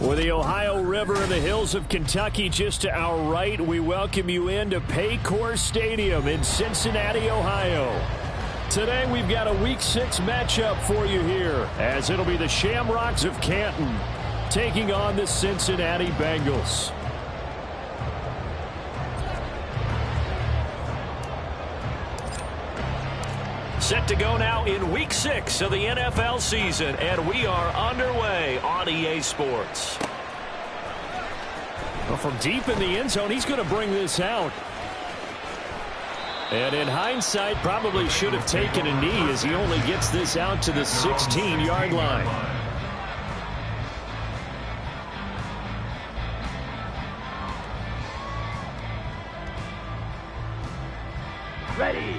With the Ohio River and the hills of Kentucky just to our right, we welcome you into Paycor Stadium in Cincinnati, Ohio. Today we've got a Week 6 matchup for you here, as it'll be the Shamrocks of Canton taking on the Cincinnati Bengals. Set to go now in Week 6 of the NFL season, and we are underway on EA Sports. Well, from deep in the end zone, he's going to bring this out. And in hindsight, probably should have taken a knee as he only gets this out to the 16-yard line. Ready.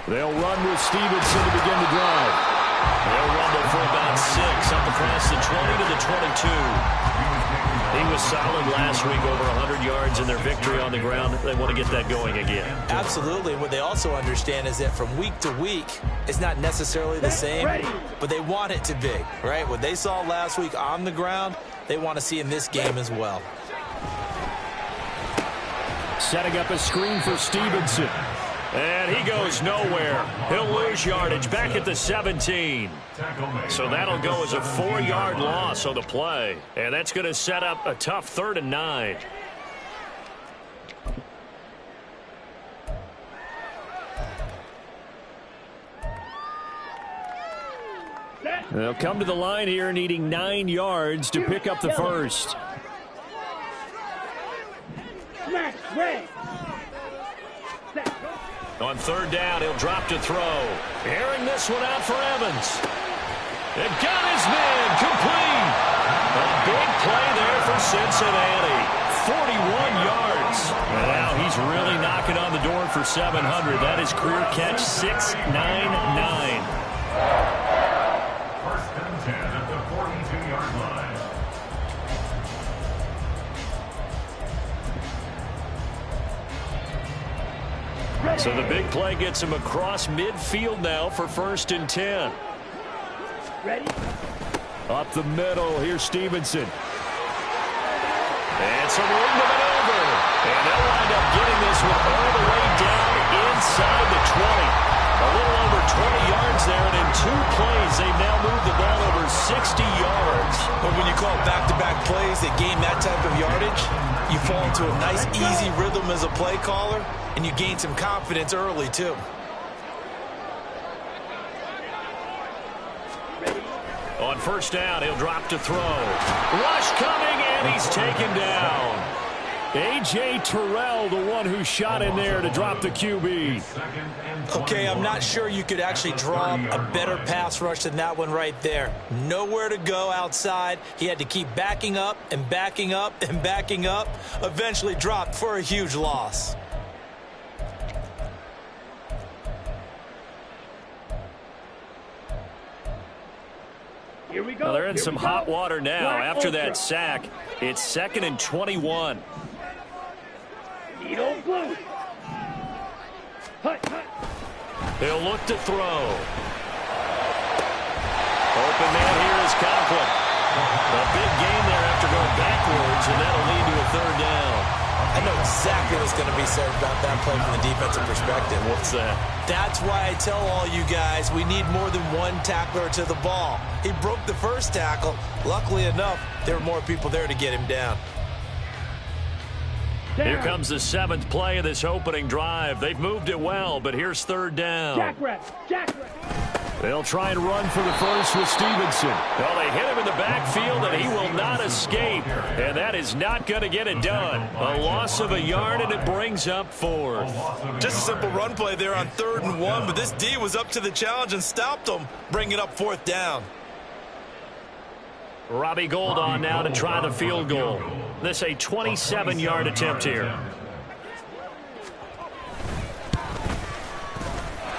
They'll run with Stevenson to begin the drive. They'll rumble for about 6 up across the 20 to the 22. He was solid last week, over 100 yards in their victory on the ground. They want to get that going again. Absolutely. What they also understand is that from week to week, it's not necessarily the same, but they want it to be, right? What they saw last week on the ground, they want to see in this game as well. Setting up a screen for Stevenson. And he goes nowhere. He'll lose yardage back at the 17. So that'll go as a 4-yard loss on the play. And that's going to set up a tough 3rd and 9. They'll come to the line here needing 9 yards to pick up the first. On 3rd down, he'll drop to throw. Airing this one out for Evans. And got his man complete. A big play there for Cincinnati. 41 yards. And now he's really knocking on the door for 700. That is career catch 699. First and 10 at the 42-yard line. So the big play gets him across midfield now for 1st and 10. Ready? Up the middle, here's Stevenson. And some room to maneuver. And they'll wind up getting this one all the way down inside the 20. A little over 20 yards there, and in 2 plays, they've now moved the ball over 60 yards. But when you call back-to-back plays that gain that type of yardage, you fall into a nice, easy rhythm as a play caller, and you gain some confidence early, too. On 1st down, he'll drop to throw. Rush coming, and he's taken down. A.J. Terrell, the one who shot in there to drop the QB. Okay, I'm not sure you could actually draw a better pass rush than that one right there. Nowhere to go outside. He had to keep backing up and backing up and backing up. Eventually dropped for a huge loss. Here we go. Well, they're in some hot water now. After that sack, it's 2nd and 21. Needle blue. They'll look to throw. Open man here is Conklin. A big gain there after going backwards, and that'll lead to a 3rd down. I know exactly what's going to be said about that play from the defensive perspective. What's that? That's why I tell all you guys we need more than one tackler to the ball. He broke the first tackle. Luckily enough, there were more people there to get him down. Here comes the 7th play of this opening drive. They've moved it well, but here's 3rd down. Jack. They'll try and run for the first with Stevenson. Well, they hit him in the backfield, and he will not escape. And that is not going to get it done. A loss of a yard, and it brings up 4th. Just a simple run play there on 3rd and 1, but this D was up to the challenge and stopped him, bringing up 4th down. Robbie Gould on now to try the field goal. This a 27-yard attempt here.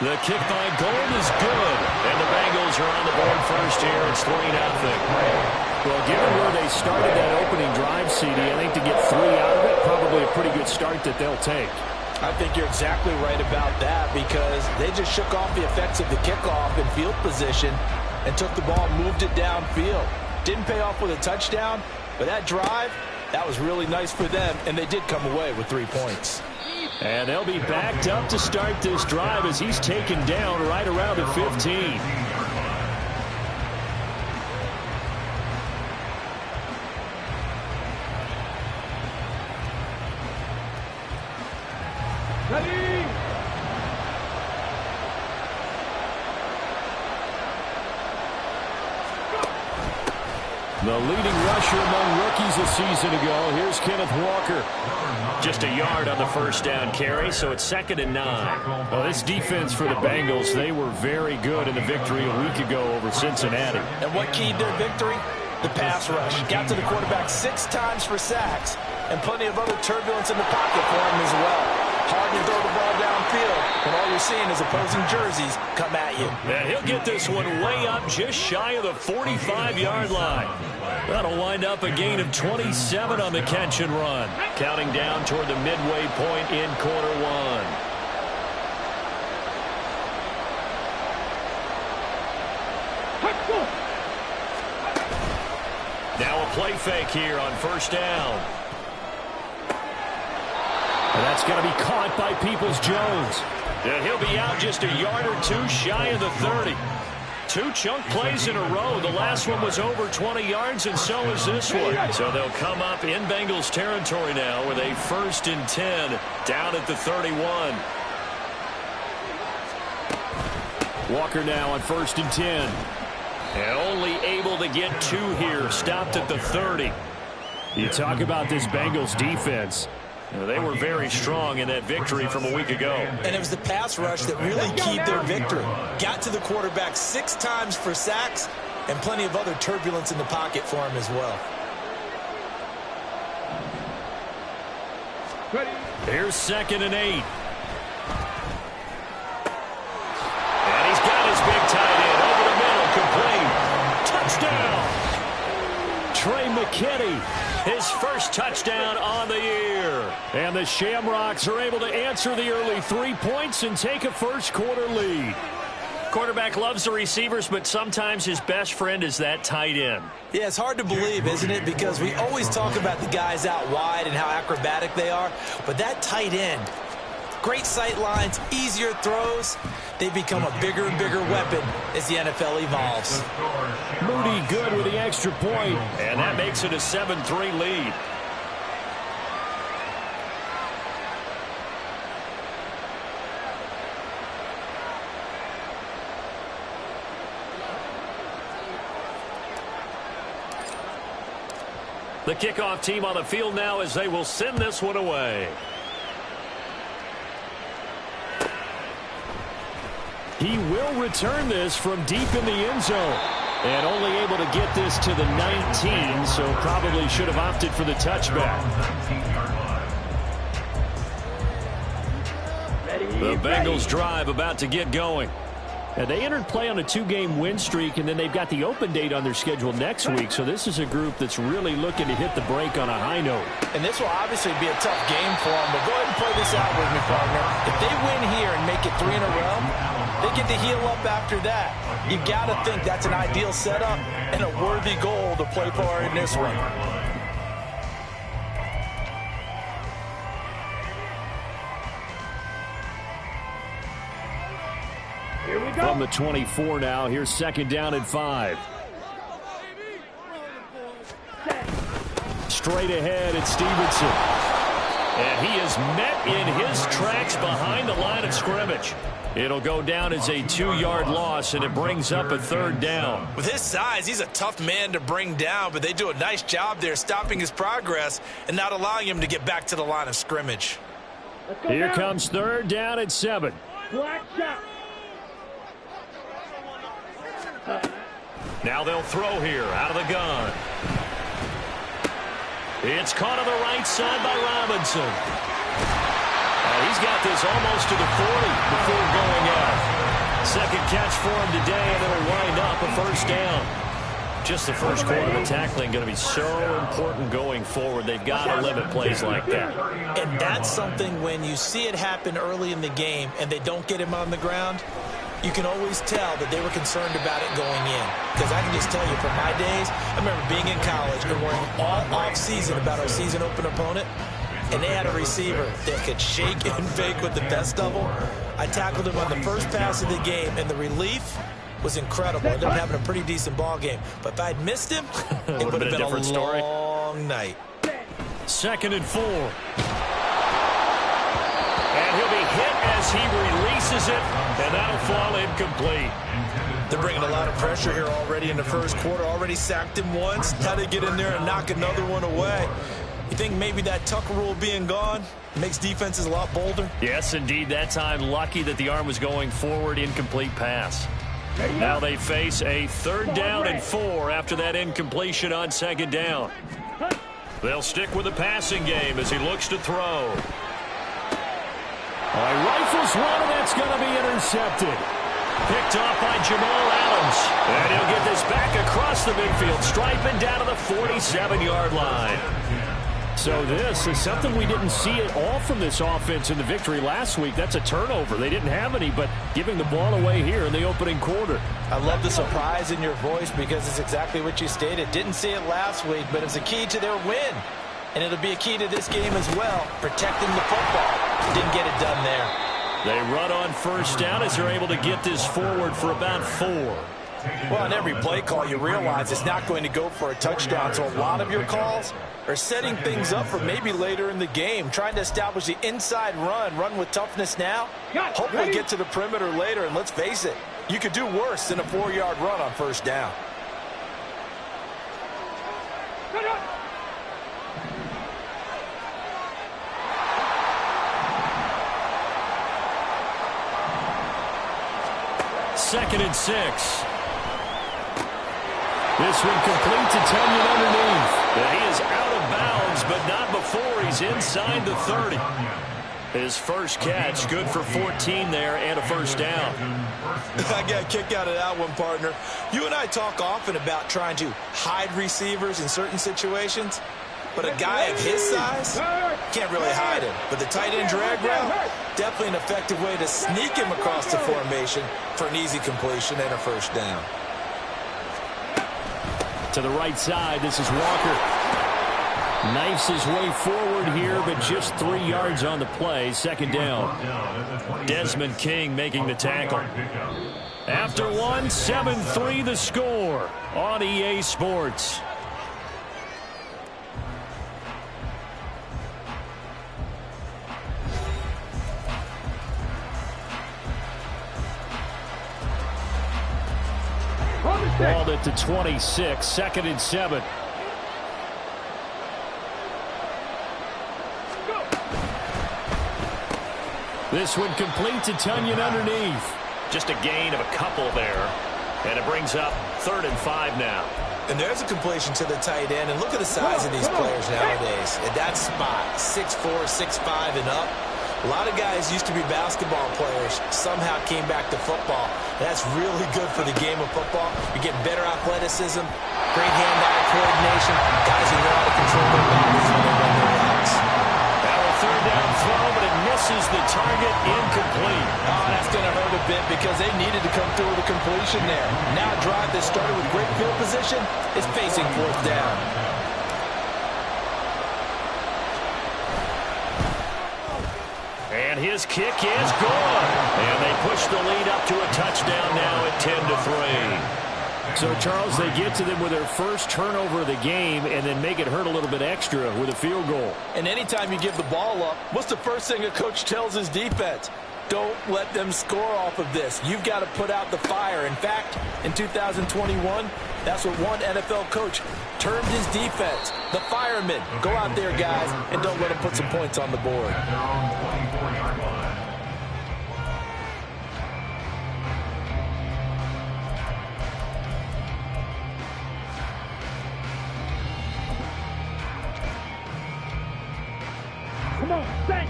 The kick by Gould is good. And the Bengals are on the board first here. It's 3-0. Well, given where they started that opening drive, CD, I think to get 3 out of it, probably a pretty good start that they'll take. I think you're exactly right about that because they just shook off the effects of the kickoff in field position and took the ball and moved it downfield. Didn't pay off with a touchdown, but that drive, that was really nice for them, and they did come away with 3 points. And they'll be backed up to start this drive as he's taken down right around the 15. Ready? The leading rusher among rookies a season ago. Here's Kenneth Walker. Just a yard on the first down carry, so it's 2nd and 9. Well, this defense for the Bengals, they were very good in the victory a week ago over Cincinnati. And what keyed their victory? The pass rush. Got to the quarterback 6 times for sacks, and plenty of other turbulence in the pocket for him as well. Hard to throw the ball downfield when all you're seeing is opposing jerseys come at you. And he'll get this one way up just shy of the 45-yard line. That'll wind up a gain of 27 on the catch and run. Counting down toward the midway point in quarter one. Now a play fake here on first down. And that's going to be caught by Peoples-Jones. And he'll be out just a yard or 2 shy of the 30. 2 chunk plays in a row. The last one was over 20 yards, and so is this one. So they'll come up in Bengals territory now with a 1st and 10 down at the 31. Walker now on 1st and 10. And only able to get 2 here. Stopped at the 30. You talk about this Bengals defense. They were very strong in that victory from a week ago. And it was the pass rush that really keyed their victory. Got to the quarterback 6 times for sacks and plenty of other turbulence in the pocket for him as well. Here's 2nd and 8. And he's got his big tight end over the middle, complete. Touchdown! Trey McKinney, his first touchdown on the year. And the Shamrocks are able to answer the early 3 points and take a first quarter lead. Quarterback loves the receivers, but sometimes his best friend is that tight end. Yeah, it's hard to believe, isn't it? Because we always talk about the guys out wide and how acrobatic they are. But that tight end, great sight lines, easier throws. They become a bigger and bigger weapon as the NFL evolves. Moody good with the extra point, and that makes it a 7-3 lead. The kickoff team on the field now as they will send this one away. He will return this from deep in the end zone. And only able to get this to the 19, so probably should have opted for the touchback. The Bengals drive about to get going. And they entered play on a 2-game win streak, and then they've got the open date on their schedule next week. So this is a group that's really looking to hit the break on a high note. And this will obviously be a tough game for them, but go ahead and play this out with me, partner. If they win here and make it 3 in a row, they get to heal up after that. You've got to think that's an ideal setup and a worthy goal to play for in this one. Here we go. From the 24 now, here's 2nd down and 5. Straight ahead, it's Stevenson. And he is met in his tracks behind the line of scrimmage. It'll go down as a 2-yard loss, and it brings up a 3rd down. With his size, he's a tough man to bring down, but they do a nice job there stopping his progress and not allowing him to get back to the line of scrimmage. Here comes 3rd down and 7. Black shot. Now they'll throw here out of the gun. It's caught on the right side by Robinson. He's got this almost to the 40 before going out. Second catch for him today, and it'll wind up a 1st down. just the first quarter, the tackling going to be so important going forward. They've got to limit plays like that. And that's something when you see it happen early in the game and they don't get him on the ground, you can always tell that they were concerned about it going in. Because I can just tell you from my days, I remember being in college and worrying all off-season about our season open opponent, and they had a receiver that could shake and fake with the best of them. I tackled him on the first pass of the game, and the relief was incredible. I ended up having a pretty decent ball game. But if I'd missed him, it would have been a different story. Long night. 2nd and 4. And he'll be hit as he releases it, and that'll fall incomplete. They're bringing a lot of pressure here already in the first quarter. Already sacked him once. Now they get in there and knock another one away. You think maybe that Tucker rule being gone makes defenses a lot bolder? Yes, indeed. That time, lucky that the arm was going forward. Incomplete pass. Now they face a 3rd down and 4 after that incompletion on 2nd down. They'll stick with the passing game as he looks to throw. Rifles one, and that's going to be intercepted. Picked off by Jamal Adams. And he'll get this back across the midfield stripe and down to the 47-yard line. So this is something we didn't see at all from this offense in the victory last week. That's a turnover. They didn't have any, but giving the ball away here in the opening quarter. I love the surprise in your voice because it's exactly what you stated. Didn't see it last week, but it's a key to their win. And it'll be a key to this game as well, protecting the football. Didn't get it done there. They run on 1st down as they're able to get this forward for about 4. Well, on every play call, you realize it's not going to go for a touchdown. So a lot of your calls are setting things up for maybe later in the game, trying to establish the inside run with toughness now. Hopefully get to the perimeter later, and let's face it, you could do worse than a 4-yard run on 1st down. Second and 6. This one complete to Tunyon underneath. He is out of bounds, but not before he's inside the 30. His first catch, good for 14 there and a 1st down. I got a kick out of that one, partner. You and I talk often about trying to hide receivers in certain situations, but a guy of his size can't really hide him. But the tight end drag route, definitely an effective way to sneak him across the formation for an easy completion and a 1st down. To the right side, this is Walker. Knifes his way forward here, but just 3 yards on the play. 2nd down. Desmond King making the tackle. After one, 7-3 the score on EA Sports. Balled it to 26, 2nd and 7. This one complete to Tunyon underneath. Just a gain of a couple there. And it brings up 3rd and 5 now. And there's a completion to the tight end. And look at the size of these players nowadays. At that spot, 6'4", 6'5", and up. A lot of guys used to be basketball players, somehow came back to football. That's really good for the game of football. You get better athleticism, great hand-eye coordination, guys who know how to control their bodies when they run their routes. Now a 3rd down throw, but it misses the target, incomplete. Oh, that's going to hurt a bit because they needed to come through with a completion there. Now a drive that started with great field position is facing 4th down. And his kick is good. And they push the lead up to a touchdown now at 10-3. So, Charles, they get to them with their first turnover of the game and then make it hurt a little bit extra with a field goal. And anytime you give the ball up, what's the first thing a coach tells his defense? Don't let them score off of this. You've got to put out the fire. In fact, in 2021, that's what one NFL coach termed his defense. The firemen. Go out there, guys, and don't let them put some points on the board.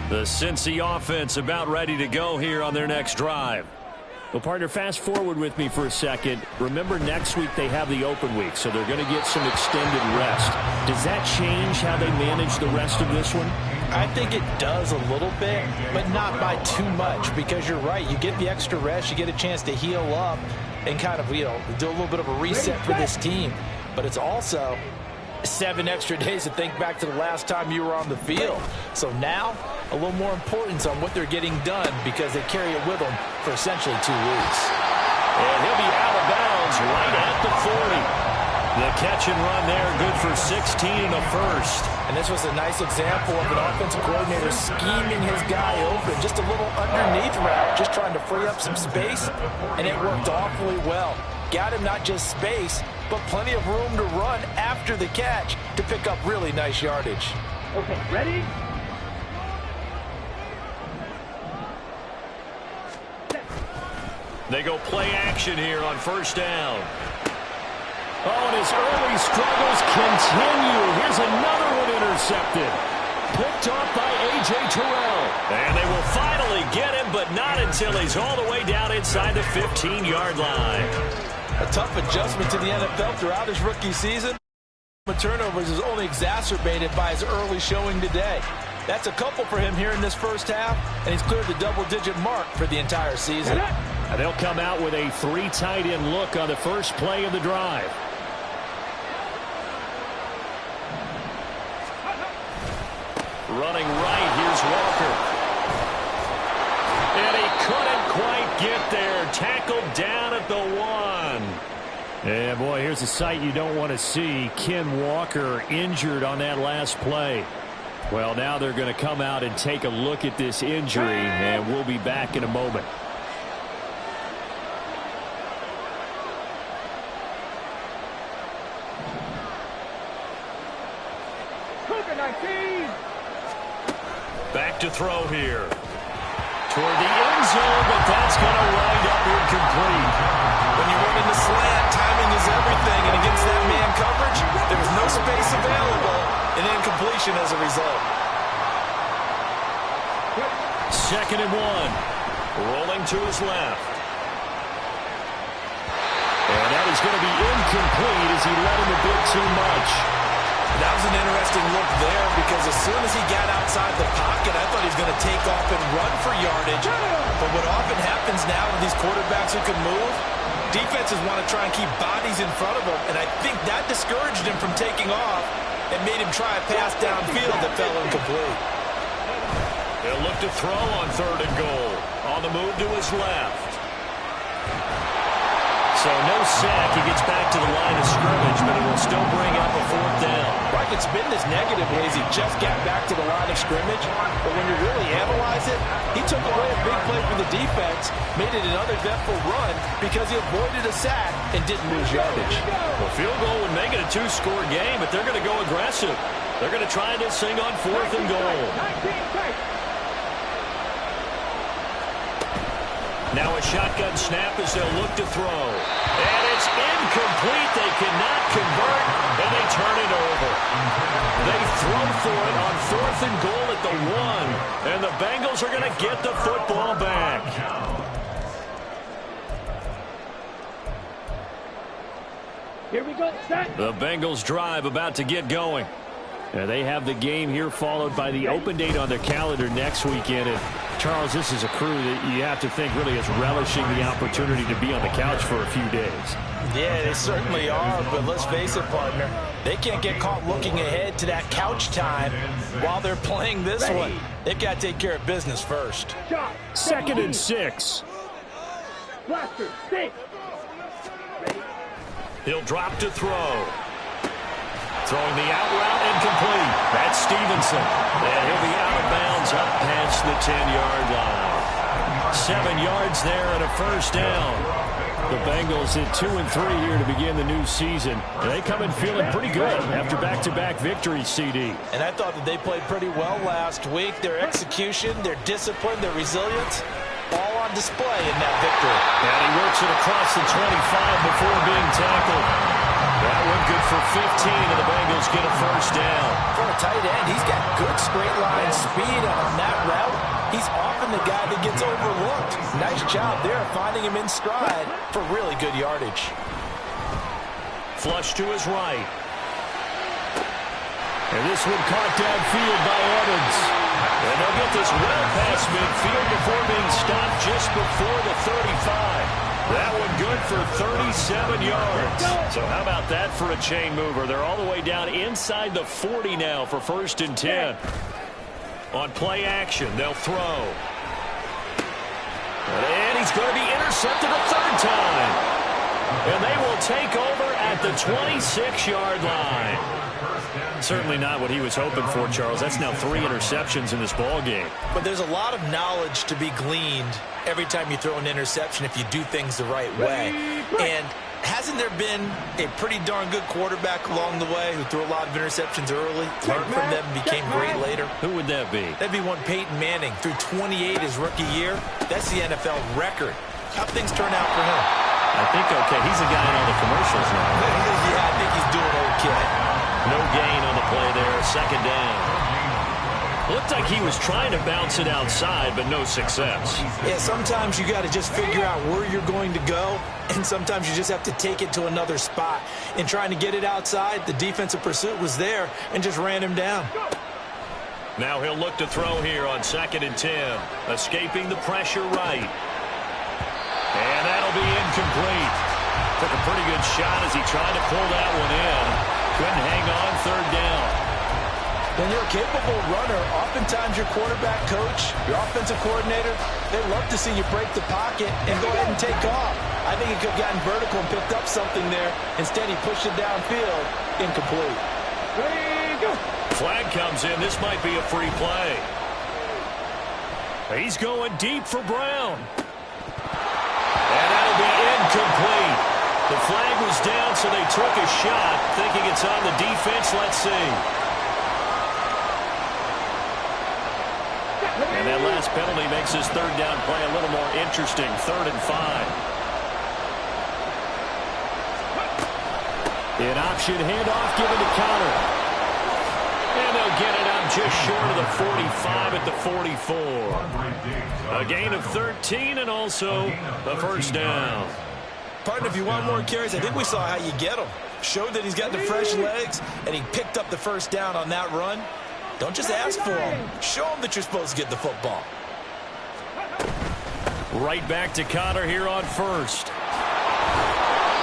The Cincy offense about ready to go here on their next drive. Well, partner, fast forward with me for a second. Remember, next week they have the open week, so they're going to get some extended rest. Does that change how they manage the rest of this one? I think it does a little bit, but not by too much, because you're right. You get the extra rest, you get a chance to heal up and kind of, do a little bit of a reset for this team. But it's also 7 extra days to think back to the last time you were on the field. So now, a little more importance on what they're getting done, because they carry it with them for essentially 2 weeks. And he'll be out of bounds right at the 40. The catch and run there, good for 16 and a first. And this was a nice example of an offensive coordinator scheming his guy open. Just a little underneath route, just trying to free up some space, and it worked awfully well. Got him not just space, but plenty of room to run after the catch to pick up really nice yardage. Okay, ready? They go play action here on first down. Oh, and his early struggles continue. Here's another one intercepted. Picked off by A.J. Terrell. And they will finally get him, but not until he's all the way down inside the 15-yard line. A tough adjustment to the NFL throughout his rookie season. The turnovers is only exacerbated by his early showing today. That's a couple for him here in this first half, and he's cleared the double-digit mark for the entire season. And they'll come out with a 3 tight end look on the first play of the drive. Running right, here's Walker. And he couldn't quite get there. Tackled down at the 1. And boy, here's a sight you don't want to see. Ken Walker injured on that last play. Well, now they're going to come out and take a look at this injury, and we'll be back in a moment. Back to throw here. Toward the end zone, but that's going to wind up incomplete. When you run in the slant, timing is everything, and against that man coverage, there was no space available, and incompletion as a result. 2nd and 1. Rolling to his left. And that is going to be incomplete as he let him a bit too much. That was an interesting look there, because as soon as he got outside the pocket, I thought he was going to take off and run for yardage. But what often happens now with these quarterbacks who can move, defenses want to try and keep bodies in front of them, and I think that discouraged him from taking off and made him try a pass downfield that fell incomplete. He'll look to throw on 3rd and goal. On the move to his left. So no sack. He gets back to the line of scrimmage, but it will still bring up a 4th down. Right, it's been this negative ways. He just got back to the line of scrimmage, but when you really analyze it, he took away a big play for the defense, made it an uneventful run because he avoided a sack and didn't lose yardage. Well, field goal would make it a 2-score game, but they're going to go aggressive. They're going to try this thing on 4th and goal. Now a shotgun snap as they'll look to throw. And it's incomplete. They cannot convert, and they turn it over. They throw for it on 4th and goal at the 1. And the Bengals are going to get the football back. Here we go, set. The Bengals drive about to get going. They have the game here followed by the open date on their calendar next weekend. And Charles, this is a crew that you have to think really is relishing the opportunity to be on the couch for a few days. Yeah, they certainly are, but let's face it, partner. They can't get caught looking ahead to that couch time while they're playing this one. They've got to take care of business first. 2nd and 6. Blaster, stay. He'll drop to throw. Throwing the out route incomplete. That's Stevenson. And he'll be out of bounds up past the 10-yard line. 7 yards there and a 1st down. The Bengals at 2-3 here to begin the new season. And they come in feeling pretty good after back-to-back victories, CD. And I thought that they played pretty well last week. Their execution, their discipline, their resilience, all on display in that victory. And he works it across the 25 before being tackled. That one good for 15, and the Bengals get a 1st down. For a tight end, he's got good straight line speed, and on that route, He's often the guy that gets overlooked. Nice job there finding him in stride for really good yardage. Flush to his right. And this one caught downfield by Evans. And they'll get this well past midfield before being stopped just before the 35. That one good for 37 yards. So how about that for a chain mover? They're all the way down inside the 40 now for 1st and 10. On play action, they'll throw. And he's going to be intercepted a third time. And they will take over at the 26-yard line. Certainly not what he was hoping for, Charles. That's now 3 interceptions in this ball game. But there's a lot of knowledge to be gleaned every time you throw an interception if you do things the right way. And hasn't there been a pretty darn good quarterback along the way who threw a lot of interceptions early, learned from them, became great later? Who would that be? That'd be one Peyton Manning. Threw 28 his rookie year. That's the NFL record. How'd things turn out for him? I think okay. He's a guy in all the commercials now. Yeah, I think he's doing okay. No gain on the play there. 2nd down. Looked like he was trying to bounce it outside, but no success. Yeah, sometimes you got to just figure out where you're going to go, and sometimes you just have to take it to another spot. In trying to get it outside, the defensive pursuit was there and just ran him down. Now he'll look to throw here on 2nd and 10. Escaping the pressure right. And that'll be incomplete. Took a pretty good shot as he tried to pull that one in. Couldn't hang on 3rd down. When you're a capable runner, oftentimes your quarterback coach, your offensive coordinator, they love to see you break the pocket and go ahead and take off. I think he could have gotten vertical and picked up something there. Instead, he pushed it downfield. Incomplete. Ready, go. Flag comes in. This might be a free play. He's going deep for Brown. And that'll be incomplete. The flag was down, so they took a shot, thinking it's on the defense. Let's see. And that last penalty makes his 3rd down play a little more interesting. 3rd and 5. An option handoff given to Connor. And they'll get it out just short of the 45 at the 44. A gain of 13 and also a 1st down. Partner, if you want more carries, I think we saw how you get him. Showed that he's got the fresh legs, and he picked up the 1st down on that run. Don't just ask for him. Show him that you're supposed to get the football. Right back to Connor here on 1st.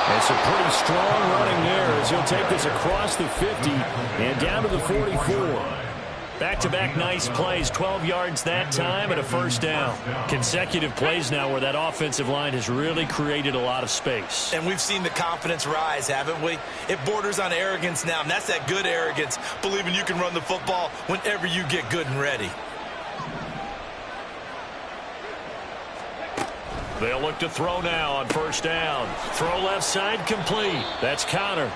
And some pretty strong running there as he'll take this across the 50 and down to the 44. Back-to-back nice plays, 12 yards that time and a 1st down. Consecutive plays now where that offensive line has really created a lot of space. And we've seen the confidence rise, haven't we? It borders on arrogance now, and that's that good arrogance, believing you can run the football whenever you get good and ready. They'll look to throw now on 1st down. Throw left side complete. That's Connor.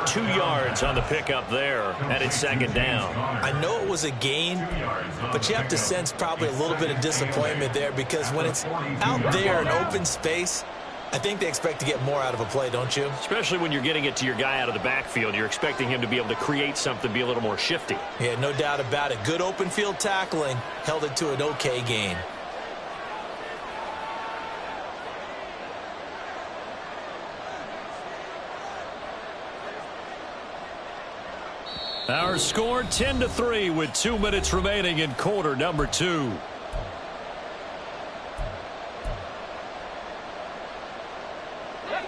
2 yards on the pickup there, and it's 2nd down. I know it was a gain, but you have to sense probably a little bit of disappointment there because when it's out there in open space, I think they expect to get more out of a play, don't you? Especially when you're getting it to your guy out of the backfield. You're expecting him to be able to create something, be a little more shifty. Yeah, no doubt about it. Good open field tackling held it to an okay gain. Our score 10-3 with 2 minutes remaining in quarter number 2.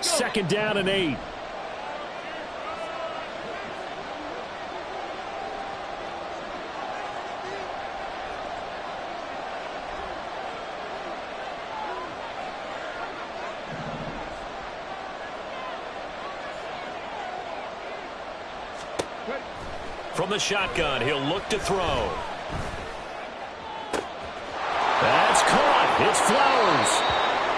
Second down and 8. From the shotgun, he'll look to throw. That's caught. It's Flowers.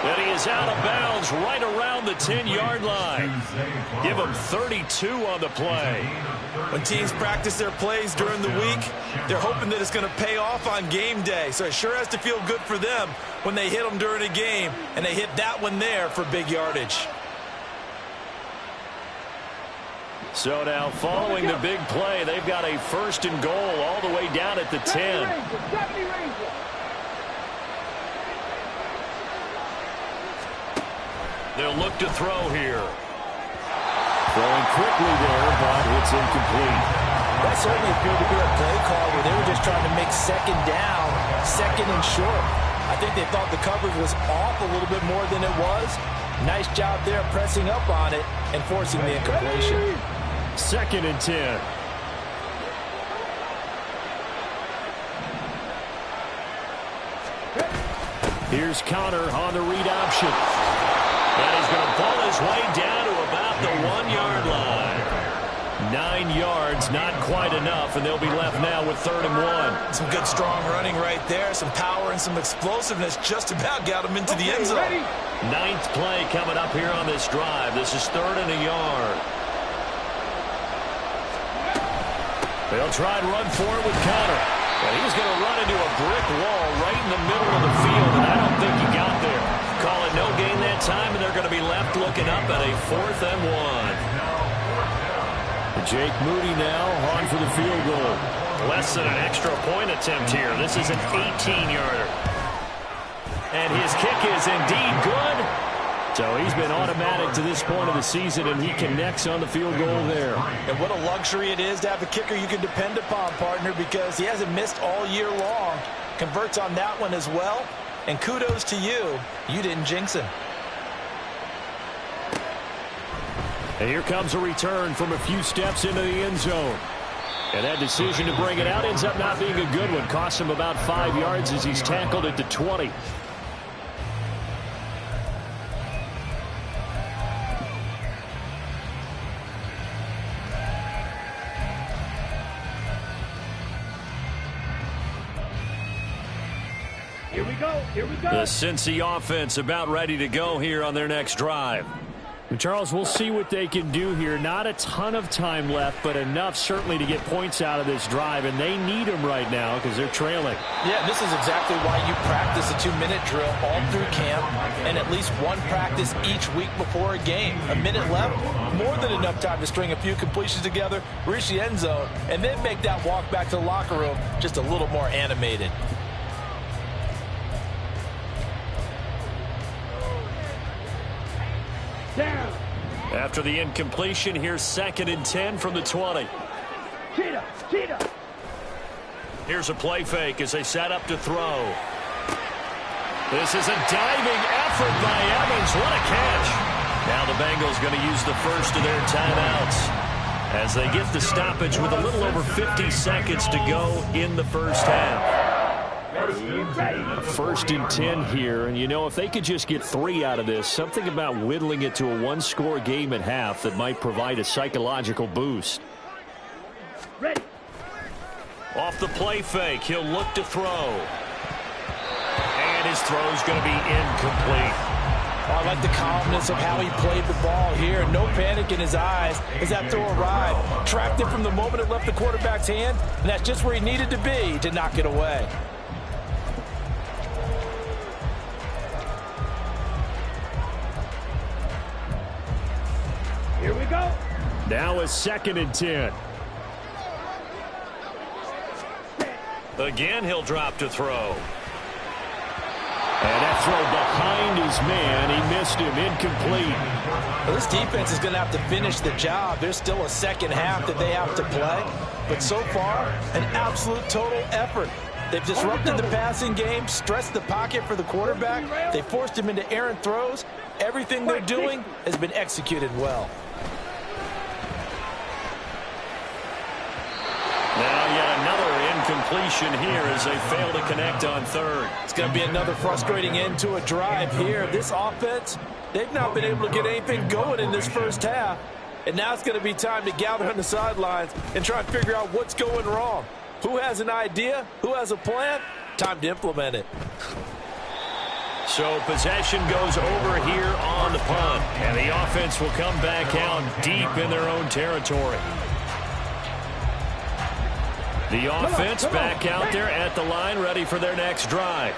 And he is out of bounds right around the 10-yard line. Give him 32 on the play. When teams practice their plays during the week, they're hoping that it's going to pay off on game day. So it sure has to feel good for them when they hit them during a game, and they hit that one there for big yardage. So now following the big play, they've got a 1st and goal all the way down at the 10. They'll look to throw here. Throwing quickly there, but it's incomplete. That certainly appeared to be a play call where they were just trying to make second down, second and short. I think they thought the coverage was off a little bit more than it was. Nice job there pressing up on it and forcing the incompletion. 2nd and 10. Here's Connor on the read option. And he's going to pull his way down to about the 1-yard line. 9 yards, not quite enough, and they'll be left now with 3rd and 1. Some good strong running right there. Some power and some explosiveness just about got him into the end zone. 9th play coming up here on this drive. This is 3rd and a yard. They'll try and run for it with Connor. And he's going to run into a brick wall right in the middle of the field, and I don't think he got there. Call it no gain that time, and they're going to be left looking up at a 4th and 1. Jake Moody now on for the field goal. Less than an extra point attempt here. This is an 18-yarder. And his kick is indeed good. So he's been automatic to this point of the season, and he connects on the field goal there. And what a luxury it is to have a kicker you can depend upon, partner, because he hasn't missed all year long. Converts on that one as well. And kudos to you. You didn't jinx him. And here comes a return from a few steps into the end zone. And that decision to bring it out ends up not being a good one. Costs him about 5 yards as he's tackled at the 20. Here we go. Here we go. The Cincy offense about ready to go here on their next drive. And Charles, we'll see what they can do here. Not a ton of time left, but enough certainly to get points out of this drive, and they need them right now because they're trailing. Yeah, this is exactly why you practice a 2-minute drill all through camp and at least one practice each week before a game. A minute left, more than enough time to string a few completions together, reach the end zone, and then make that walk back to the locker room just a little more animated. Down. After the incompletion, here's 2nd and 10 from the 20. Cheetah. Cheetah. Here's a play fake as they set up to throw. This is a diving effort by Evans. What a catch. Now the Bengals going to use the first of their timeouts as they get the stoppage with a little over 50 seconds to go in the first half. 1st and 10 here, and you know, if they could just get 3 out of this, something about whittling it to a 1-score game at half that might provide a psychological boost. Ready. Off the play fake, he'll look to throw. And his throw's going to be incomplete. I like the calmness of how he played the ball here. No panic in his eyes as that throw arrived. Tracked it from the moment it left the quarterback's hand, and that's just where he needed to be to knock it away. Here we go. Now a 2nd and 10. Again, he'll drop to throw. And that throw behind his man. He missed him. Incomplete. Well, this defense is going to have to finish the job. There's still a second half that they have to play. But so far, an absolute total effort. They've disrupted the passing game, stressed the pocket for the quarterback. They forced him into errant throws. Everything they're doing has been executed well. Now yet another incompletion here as they fail to connect on 3rd. It's going to be another frustrating end to a drive here. This offense, they've not been able to get anything going in this first half. And now it's going to be time to gather on the sidelines and try and figure out what's going wrong. Who has an idea? Who has a plan? Time to implement it. So possession goes over here on the punt. And the offense will come back out deep in their own territory. The offense back out there at the line, ready for their next drive.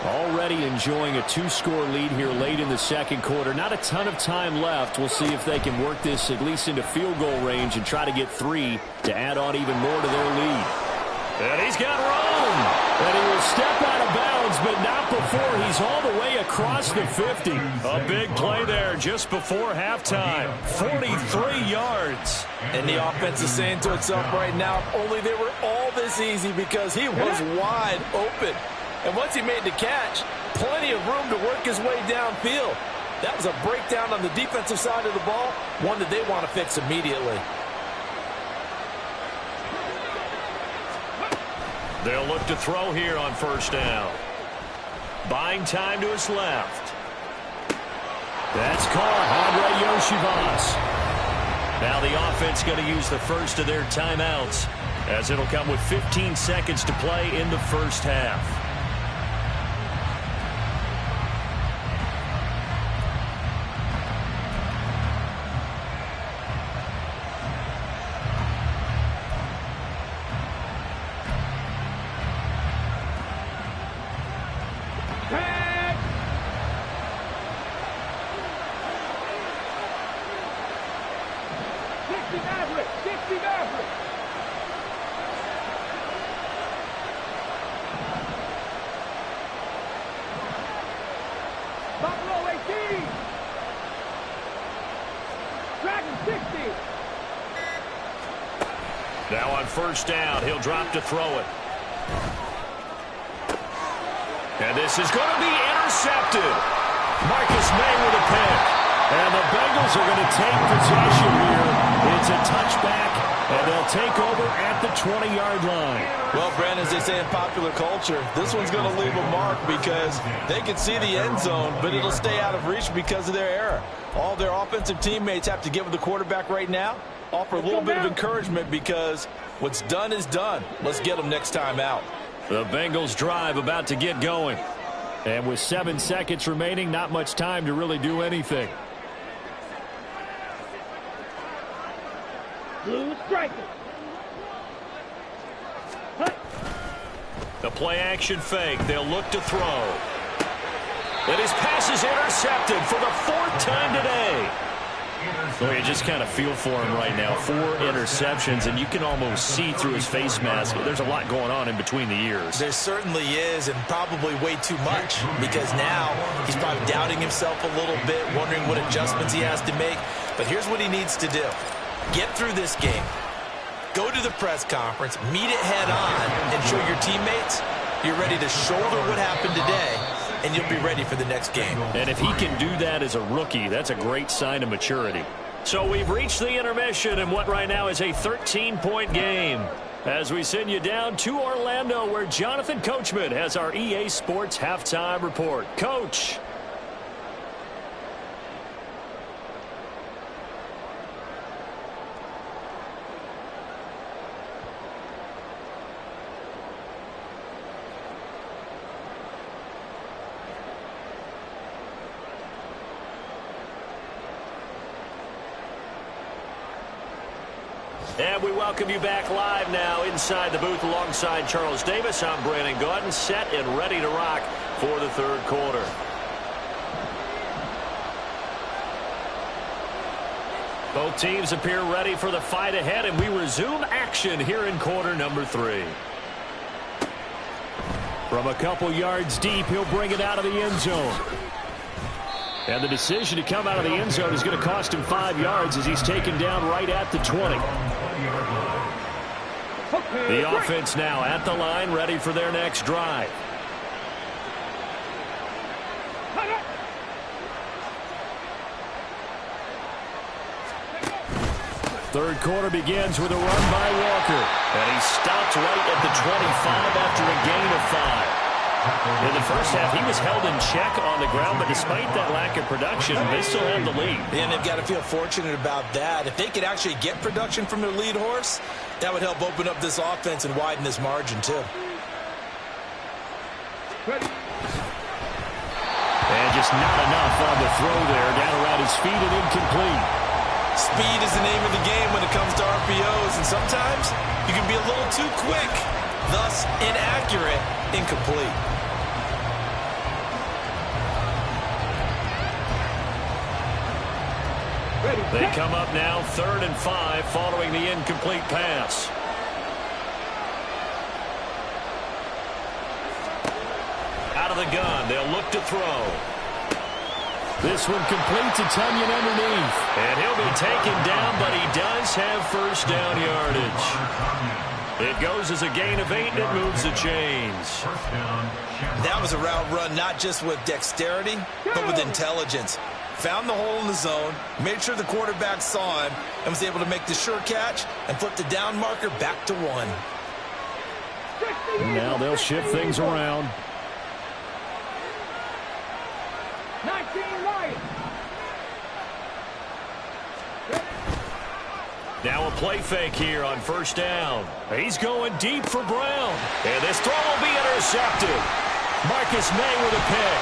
Already enjoying a 2-score lead here late in the second quarter. Not a ton of time left. We'll see if they can work this at least into field goal range and try to get 3 to add on even more to their lead. And he's got room. And he will step out of bounds, but not before he's all the way across the 50. A big play there just before halftime. 43 yards. And the offense is saying to itself right now, if only they were all this easy, because he was wide open. And once he made the catch, plenty of room to work his way downfield. That was a breakdown on the defensive side of the ball, one that they want to fix immediately. They'll look to throw here on first down. Buying time to his left. That's caught. Andre Yoshivas. Now the offense going to use the first of their timeouts, as it'll come with 15 seconds to play in the first half. Now on first down, he'll drop to throw it. And this is going to be intercepted. Marcus May with a pick. And the Bengals are going to take possession here. It's a touchback, and they'll take over at the 20-yard line. Well, Brandon, as they say in popular culture, this one's going to leave a mark because they can see the end zone, but it'll stay out of reach because of their error. All their offensive teammates have to give the quarterback right now, offer a little bit of encouragement, because what's done is done. Let's get them next time out. The Bengals drive about to get going. And with 7 seconds remaining, not much time to really do anything. Blue striker. The play-action fake. They'll look to throw. And his pass is intercepted for the 4th time today. Well, you just kind of feel for him right now. 4 interceptions, and you can almost see through his face mask. There's a lot going on in between the ears. There certainly is, and probably way too much, because now he's probably doubting himself a little bit, wondering what adjustments he has to make. But here's what he needs to do. Get through this game. Go to the press conference, meet it head on, and show your teammates you're ready to shoulder what happened today, and you'll be ready for the next game. And if he can do that as a rookie, that's a great sign of maturity. So we've reached the intermission in what right now is a 13-point game, as we send you down to Orlando, where Jonathan Coachman has our EA Sports halftime report. Coach. And we welcome you back live now inside the booth alongside Charles Davis. I'm Brandon Gaudin, set and ready to rock for the third quarter. Both teams appear ready for the fight ahead, and we resume action here in quarter number 3. From a couple yards deep, he'll bring it out of the end zone. And the decision to come out of the end zone is going to cost him 5 yards as he's taken down right at the 20. The offense now at the line, ready for their next drive. Third quarter begins with a run by Walker. And he stopped right at the 25 after a gain of 5. In the first half, he was held in check on the ground, but despite that lack of production, they still have the lead. And they've got to feel fortunate about that. If they could actually get production from their lead horse, that would help open up this offense and widen this margin, too. And just not enough on the throw there, down around his feet and incomplete. Speed is the name of the game when it comes to RPOs, and sometimes you can be a little too quick, thus inaccurate, incomplete. They come up now 3rd and 5 following the incomplete pass. the gun. They'll look to throw. This one completes. It's Onion underneath. And he'll be taken down, but he does have first down yardage. It goes as a gain of 8, and it moves the chains. That was a route run not just with dexterity, but with intelligence. Found the hole in the zone, made sure the quarterback saw him, and was able to make the sure catch and flip the down marker back to 1. Now they'll shift things around. 19 Lions. Now a play fake here on first down. He's going deep for Brown. And this throw will be intercepted. Marcus May with a pick.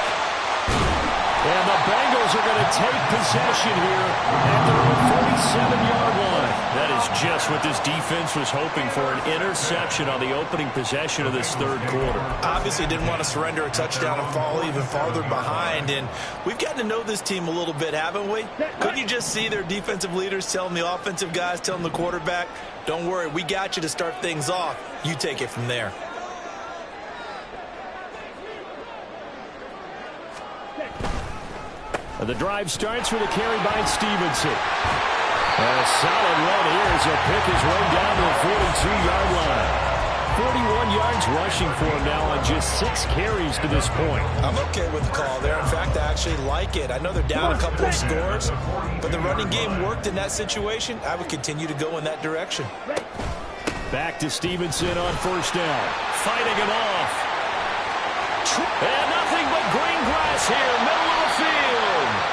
And the Bengals are going to take possession here at their own 47-yard line. That is just what this defense was hoping for, an interception on the opening possession of this third quarter. Obviously didn't want to surrender a touchdown and fall even farther behind. And we've gotten to know this team a little bit, haven't we? Couldn't you just see their defensive leaders telling the offensive guys, telling the quarterback, don't worry, we got you to start things off. You take it from there. The drive starts with a carry by Stevenson. A solid run here as he'll pick his way down to the 42-yard line. 41 yards rushing for him now on just 6 carries to this point. I'm okay with the call there. In fact, I actually like it. I know they're down a couple of scores, but the running game worked in that situation. I would continue to go in that direction. Back to Stevenson on first down. Fighting him off. And nothing but green grass here, middle of the field.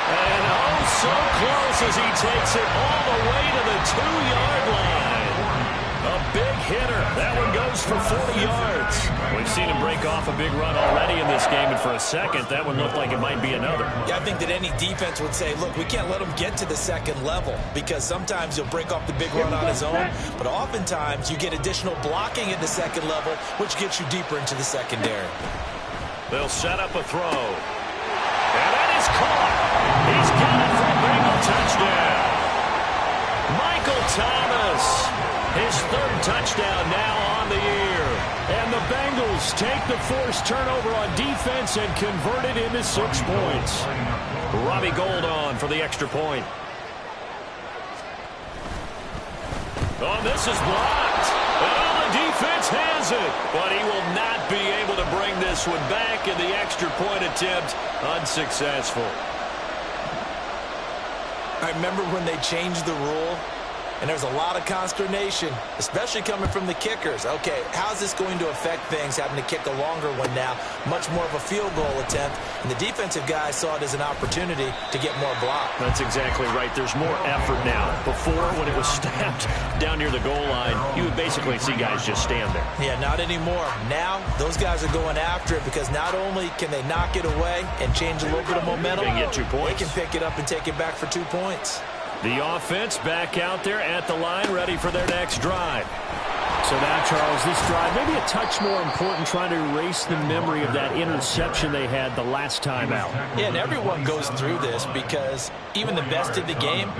And oh, so close as he takes it all the way to the 2-yard line. A big hitter. That one goes for 40 yards. We've seen him break off a big run already in this game, and for a second, that one looked like it might be another. Yeah, I think that any defense would say, look, we can't let him get to the second level, because sometimes he'll break off the big run on his own, but oftentimes you get additional blocking at the second level, which gets you deeper into the secondary. They'll set up a throw. And that is caught. He's got it for a Bengal touchdown. Michael Thomas, his 3rd touchdown now on the year. And the Bengals take the forced turnover on defense and convert it into 6 points. Robbie Gould on for the extra point. Oh, this is blocked. And the defense has it. But he will not be able to bring this one back, and the extra point attempt unsuccessful. I remember when they changed the rule, and there's a lot of consternation, especially coming from the kickers. Okay, how's this going to affect things, having to kick a longer one now, much more of a field goal attempt, and the defensive guys saw it as an opportunity to get more block. That's exactly right. There's more effort now. Before, when it was snapped down near the goal line, you would basically see guys just stand there. Yeah, not anymore. Now, those guys are going after it because not only can they knock it away and change a little bit of momentum, They can get 2 points. They can pick it up and take it back for 2 points. The offense back out there at the line, ready for their next drive. So now, Charles, this drive maybe a touch more important, trying to erase the memory of that interception they had the last time out. Yeah, and everyone goes through this because even the best in the game,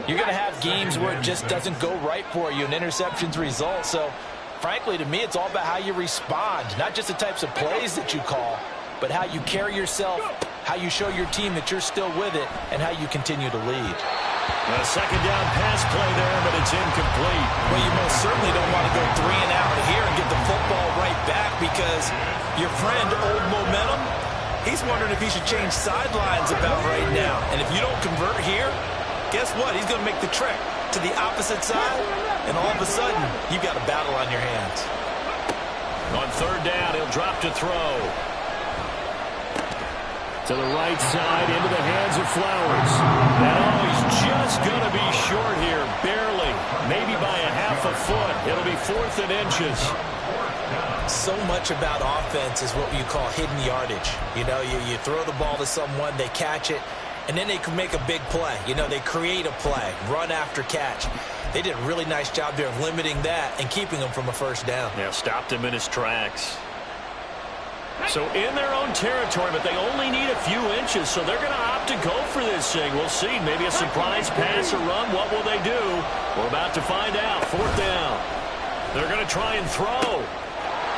you're going to have games where it just doesn't go right for you and interceptions result. So, frankly, to me, it's all about how you respond, not just the types of plays that you call, but how you carry yourself, how you show your team that you're still with it, and how you continue to lead. A second down pass play there, but it's incomplete. Well, you most certainly don't want to go 3 and out here and get the football right back because your friend, Old Momentum, he's wondering if he should change sidelines about right now. And if you don't convert here, guess what? He's going to make the trek to the opposite side, and all of a sudden, you've got a battle on your hands. On 3rd down, he'll drop to throw. To the right side, into the hands of Flowers. And he's just going to be short here, barely, maybe by a half a foot. It'll be 4th and inches. So much about offense is what you call hidden yardage. You know, you throw the ball to someone, they catch it, and then they can make a big play. You know, they create a play, run after catch. They did a really nice job there of limiting that and keeping him from a first down. Yeah, stopped him in his tracks. So in their own territory, but they only need a few inches, so they're going to opt to go for this thing. We'll see. Maybe a surprise pass or run. What will they do? We're about to find out. 4th down. They're going to try and throw.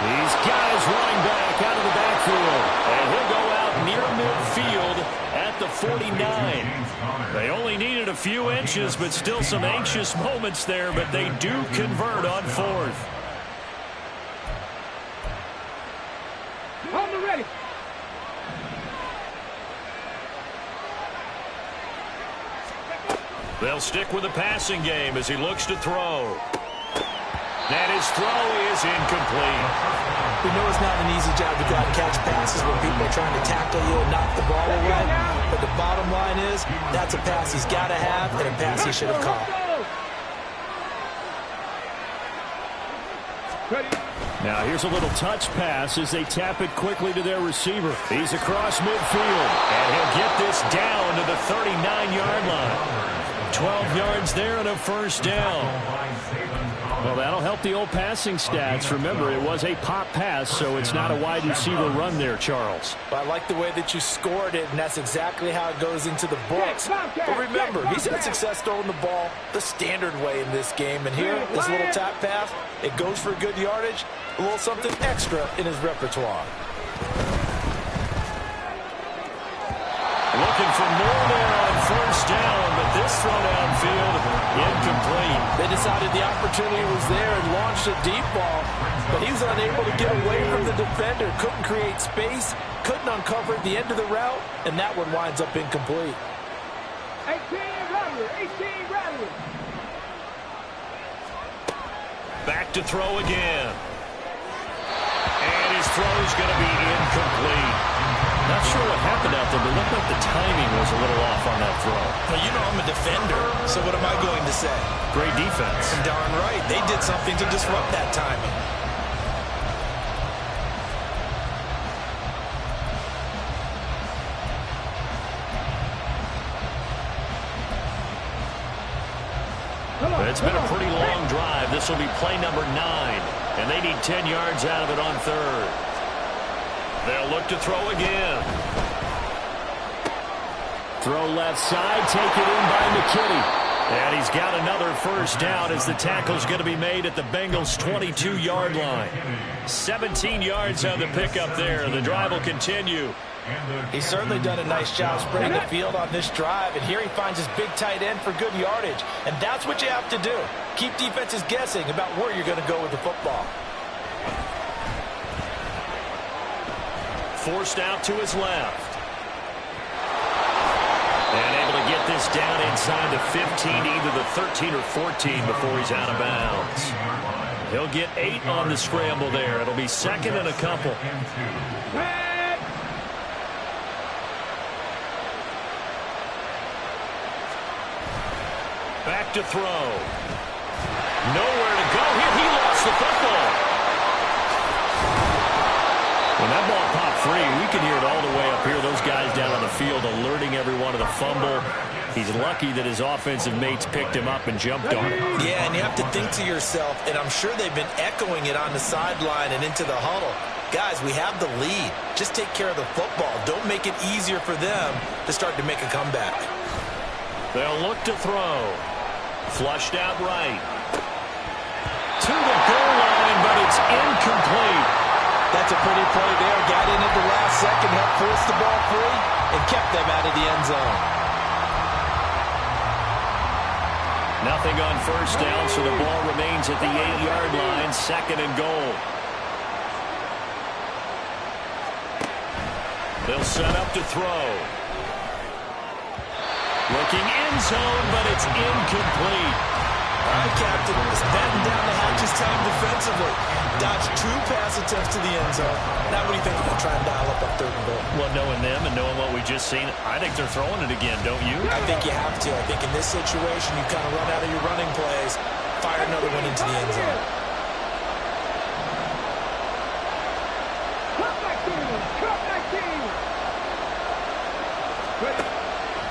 He's got his running back out of the backfield. And he'll go out near midfield at the 49. They only needed a few inches, but still some anxious moments there, but they do convert on fourth. On the ready. They'll stick with the passing game as he looks to throw. And his throw is incomplete. We know it's not an easy job to go out and catch passes when people are trying to tackle you and knock the ball away. But the bottom line is, that's a pass he's got to have and a pass he should have caught. Now here's a little touch pass as they tap it quickly to their receiver. He's across midfield. And he'll get this down to the 39-yard line. 12 yards there and a first down. Well, that'll help the old passing stats. Remember, it was a pop pass, so it's not a wide receiver run there, Charles. Well, I like the way that you scored it, and that's exactly how it goes into the books. But remember, he's had success throwing the ball the standard way in this game. And here, this little tap pass, it goes for good yardage, a little something extra in his repertoire. Looking for more there on first down, but this throw downfield, incomplete. They decided the opportunity was there and launched a deep ball, but he was unable to get away from the defender, couldn't create space, couldn't uncover the end of the route, and that one winds up incomplete. 18 Rattler. Back to throw again. And his throw's going to be incomplete. Not sure what happened out there, but it looked like the timing was a little off on that throw. Well, you know I'm a defender, so what am I going to say? Great defense. Darn right. They did something to disrupt that timing. It's been a pretty long drive. This will be play number 9, and they need 10 yards out of it on third. They'll look to throw again. Throw left side, take it in by McKinney. And he's got another first down as the tackle's going to be made at the Bengals' 22-yard line. 17 yards on the pickup there. The drive will continue. He's certainly done a nice job spreading the field on this drive, and here he finds his big tight end for good yardage. And that's what you have to do. Keep defenses guessing about where you're going to go with the football. Forced out to his left. And able to get this down inside the 15, either the 13 or 14 before he's out of bounds. He'll get 8 on the scramble there. It'll be second and a couple. Back to throw. Nowhere to go here. He lost the football. When that ball popped free, we can hear it all the way up here. Those guys down on the field alerting everyone of the fumble. He's lucky that his offensive mates picked him up and jumped on it. Yeah, and you have to think to yourself, and I'm sure they've been echoing it on the sideline and into the huddle. Guys, we have the lead. Just take care of the football. Don't make it easier for them to start to make a comeback. They'll look to throw. Flushed out right. To the goal line, but it's incomplete. That's a pretty play there. Got in at the last second, helped force the ball free, and kept them out of the end zone. Nothing on first down, so the ball remains at the 8-yard line, second and goal. They'll set up to throw. Looking end zone, but it's incomplete. All right, Captain, it's batten down the hatches time defensively. Dodged 2 pass attempts to the end zone. Now what do you think they're going to try and dial up on third and goal? Well, knowing them and knowing what we just seen, I think they're throwing it again, don't you? I think you have to. I think in this situation, you kind of run out of your running plays, fire another one into the end zone.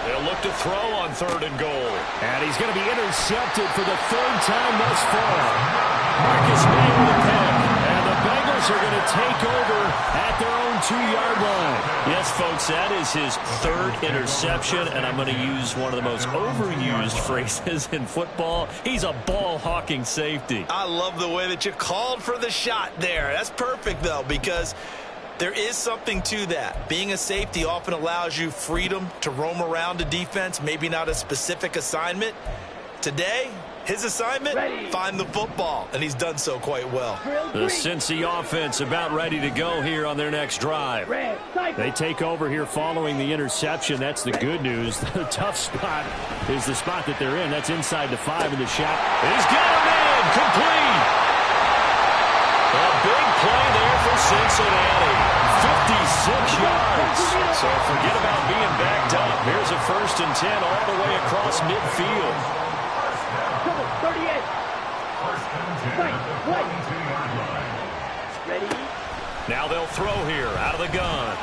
They'll look to throw on third and goal. And he's going to be intercepted for the 3rd time thus far. Marcus May with a pick. And the Bengals Jaguars are going to take over at their own 2-yard line. Yes, folks, that is his third interception, and I'm going to use one of the most overused phrases in football. He's a ball-hawking safety. I love the way that you called for the shot there. That's perfect, though, because there is something to that. Being a safety often allows you freedom to roam around the defense, maybe not a specific assignment. Today, his assignment, find the football, and he's done so quite well. The Cincy offense about ready to go here on their next drive. They take over here following the interception. That's the good news. The tough spot is the spot that they're in. That's inside the 5 in the shot. He's got him in, complete. A big play there for Cincinnati. 56 yards. So forget about being backed up. Here's a 1st and 10 all the way across midfield. 38. Ready? Now they'll throw here out of the gun.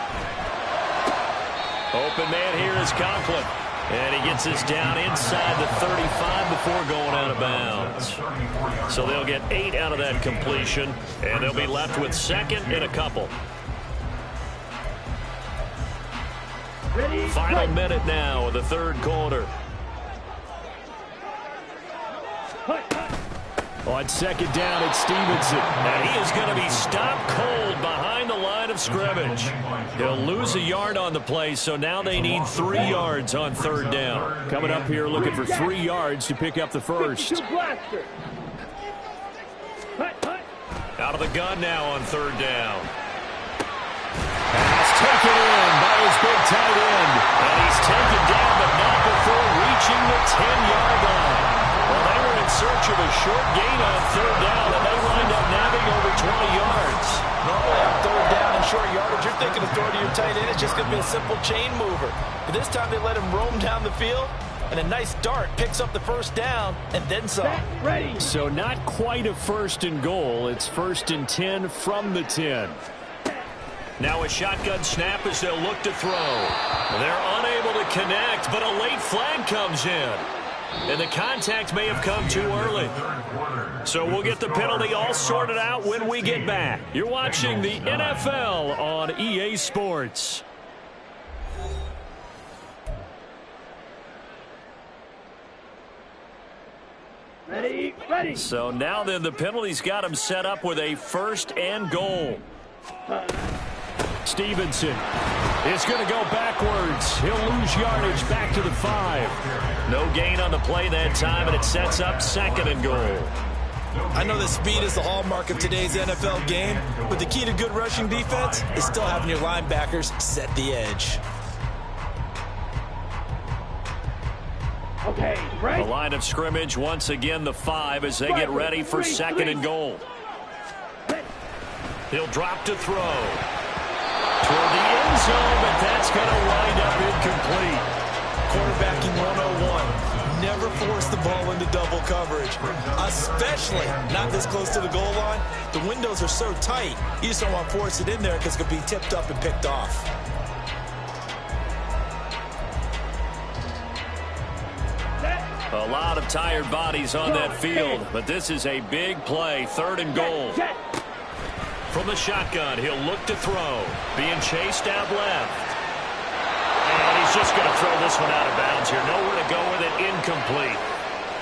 Open man here is Conklin. And he gets this down inside the 35 before going out of bounds. So they'll get 8 out of that completion. And they'll be left with 2nd and a couple. Ready? Final minute now of the 3rd quarter. On 2nd down, it's Stevenson. And he is going to be stopped cold behind the line of scrimmage. He'll lose a yard on the play, so now they need 3 yards on 3rd down. Coming up here looking for 3 yards to pick up the first. Out of the gun now on 3rd down. Pass taken in by his big tight end. And he's taken down, but not before reaching the 10-yard line. Well, they were in search of a short gain on 3rd down, and they wind up nabbing over 20 yards. Normally on 3rd down and short yardage, you're thinking of throwing to your tight end. It's just going to be a simple chain mover. But this time they let him roam down the field, and a nice dart picks up the 1st down, and then some. Ready? So not quite a 1st and goal. It's 1st and 10 from the 10. Now a shotgun snap as they'll look to throw. They're unable to connect, but a late flag comes in. And the contact may have come too early. So we'll get the penalty all sorted out when we get back. You're watching the NFL on EA Sports. Ready? Ready? So now then the penalty's got him set up with a 1st and goal. Stevenson is going to go backwards. He'll lose yardage back to the 5. No gain on the play that time, and it sets up 2nd and goal. I know that speed is the hallmark of today's NFL game, but the key to good rushing defense is still having your linebackers set the edge. Okay, The right? line of scrimmage, once again the 5 as they get ready for 2nd and goal. He'll drop to throw. Toward the end zone, but that's going to wind up incomplete. Quarterbacking 101. Never force the ball into double coverage, especially not this close to the goal line. The windows are so tight, you just don't want to force it in there because it could be tipped up and picked off. A lot of tired bodies on that field, but this is a big play, 3rd and goal. From the shotgun, he'll look to throw. Being chased out left. And he's just going to throw this one out of bounds here. Nowhere to go with it, incomplete.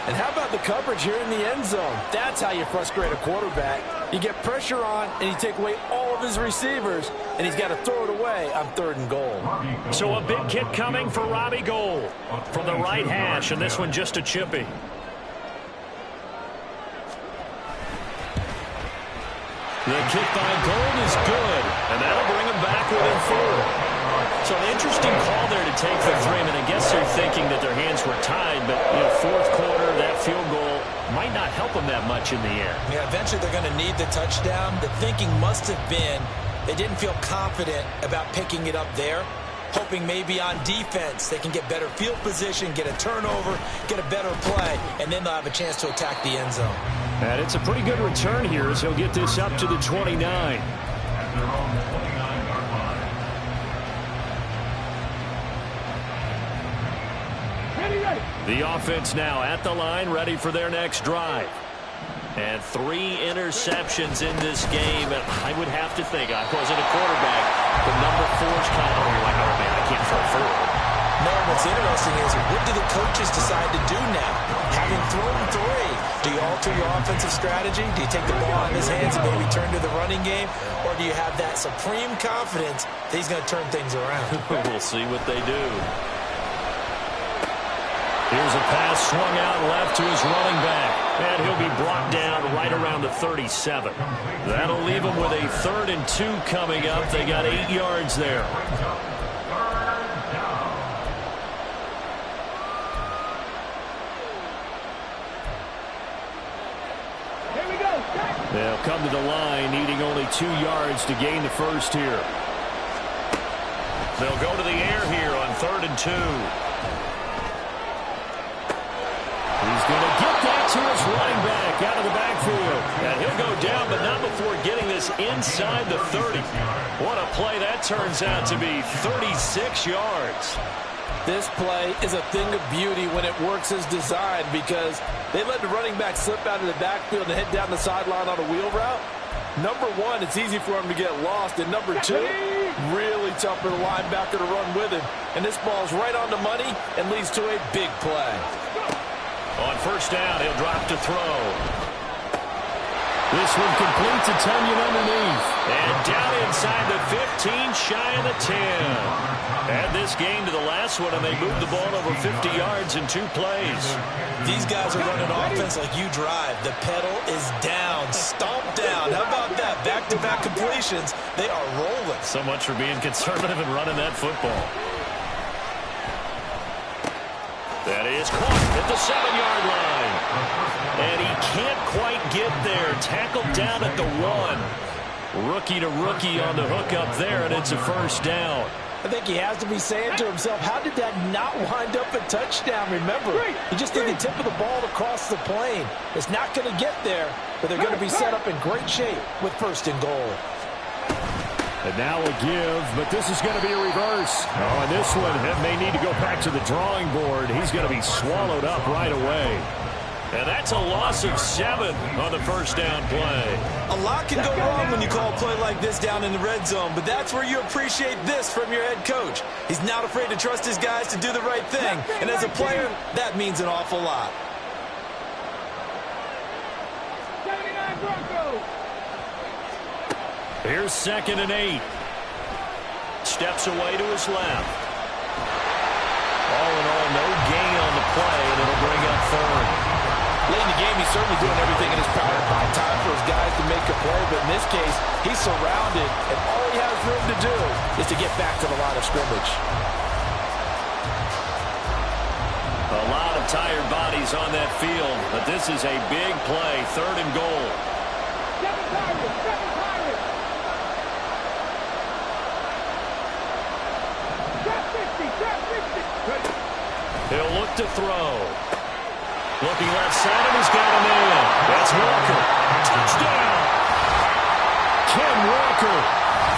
And how about the coverage here in the end zone? That's how you frustrate a quarterback. You get pressure on, and you take away all of his receivers, and he's got to throw it away on 3rd and goal. So a big kick coming for Robbie Gould from the right hash, and this one just a chippy. The kick by Gould is good, and that'll bring him back within 4. So an interesting call there to take the 3. And I guess they're thinking that their hands were tied, but 4th quarter, that field goal might not help them that much in the end. Yeah, eventually they're going to need the touchdown. The thinking must have been they didn't feel confident about picking it up there, hoping maybe on defense they can get better field position, get a turnover, get a better play, and then they'll have a chance to attack the end zone. And it's a pretty good return here as he'll get this up to the 29. Ready, ready. The offense now at the line, ready for their next drive. And 3 interceptions in this game. And I would have to think, I wasn't a quarterback, the number 4's kind of, you're like, oh, man, I can't throw 4. No, what's interesting is, what do the coaches decide to do now? Having thrown 3, do you alter your offensive strategy? Do you take the ball in his hands and maybe turn to the running game? Or do you have that supreme confidence that he's going to turn things around? We'll see what they do. Here's a pass swung out left to his running back. And he'll be brought down right around the 37. That'll leave him with a 3rd and 2 coming up. They got 8 yards there. Here we go. They'll come to the line, needing only 2 yards to gain the first here. They'll go to the air here on 3rd and 2. He's going to get that to his running back out of the backfield. And he'll go down, but not before getting this inside the 30. What a play that turns out to be, 36 yards. This play is a thing of beauty when it works as designed, because they let the running back slip out of the backfield and head down the sideline on a wheel route. Number 1, it's easy for him to get lost. And number 2, really tough for the linebacker to run with him. And this ball's right on the money and leads to a big play. On first down, he'll drop to throw. This one completes a Tunyon underneath. And down inside the 15, shy of the 10. Add this game to the last one, and they moved the ball over 50 yards in 2 plays. These guys are running offense like you drive. The pedal is down, stomped down. How about that? Back-to-back completions. They are rolling. So much for being conservative and running that football. That is caught at the 7-yard line. And he can't quite get there. Tackled down at the 1. Rookie to rookie on the hook up there, and it's a first down. I think he has to be saying to himself, how did that not wind up a touchdown? Remember, he just did the tip of the ball across the plane. It's not going to get there, but they're going to be set up in great shape with 1st and goal. And now a give, but this is going to be a reverse. Oh, and this one may need to go back to the drawing board. He's going to be swallowed up right away. And that's a loss of 7 on the first down play. A lot can go wrong when you call a play like this down in the red zone, but that's where you appreciate this from your head coach. He's not afraid to trust his guys to do the right thing. And as a player, that means an awful lot. 79 Broncos. Here's 2nd and 8. Steps away to his left. All in all, no gain on the play, and it'll bring up 3rd. Late in the game, he's certainly doing everything in his power to find time for his guys to make a play, but in this case, he's surrounded, and all he has room to do is to get back to the line of scrimmage. A lot of tired bodies on that field, but this is a big play, 3rd and goal. 7 Pirates. Trap 50. He'll look to throw. Looking left side, and he's got a man. That's Walker. Touchdown! Ken Walker